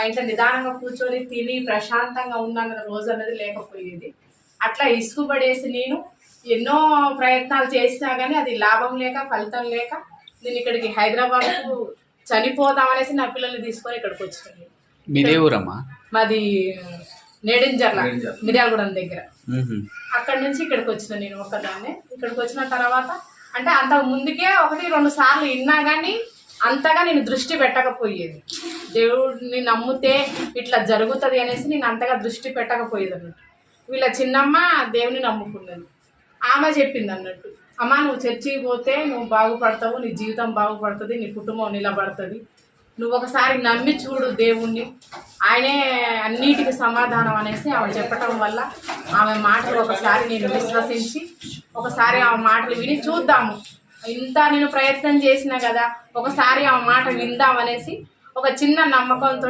ఇంట్లో నిదానంగా కూర్చొని తిని ప్రశాంతంగా ఉన్నాను రోజు అనేది లేకపోయేది. అట్లా ఇసుగుబడేసి నేను ఎన్నో ప్రయత్నాలు చేసినా కానీ అది లాభం లేక ఫలితం లేక నేను ఇక్కడికి హైదరాబాద్కు చనిపోదామనేసి నా పిల్లల్ని తీసుకొని ఇక్కడికి వచ్చింది. మీదే ఊరమ్మా? మాది నేడింజర్ల మిర్యాలగూడెం దగ్గర. అక్కడి నుంచి ఇక్కడికి వచ్చిన నేను ఒక్కదాన్నే. ఇక్కడికి వచ్చిన తర్వాత అంటే అంత ముందుకే 1-2 సార్లు విన్నా కానీ అంతగా నేను దృష్టి పెట్టకపోయేది. దేవుడిని నమ్మితే ఇట్లా జరుగుతుంది అనేసి నేను అంతగా దృష్టి పెట్టకపోయేది అన్నట్టు. వీళ్ళ చిన్నమ్మ దేవుని నమ్ముకున్నది. ఆమె చెప్పింది అన్నట్టు, అమ్మ నువ్వు చర్చికి పోతే నువ్వు బాగుపడతావు, నీ జీవితం బాగుపడుతుంది, నీ కుటుంబం నిలబడుతుంది, నువ్వు ఒకసారి నమ్మి చూడు దేవుణ్ణి, ఆయనే అన్నిటికీ సమాధానం అనేసి ఆమె చెప్పటం వల్ల ఆమె మాటలు ఒకసారి నేను విశ్వసించి ఒకసారి ఆమె మాటలు విని చూద్దాము, ఇంత నేను ప్రయత్నం చేసినా కదా ఒకసారి ఆమె మాట విందామనేసి ఒక చిన్న నమ్మకంతో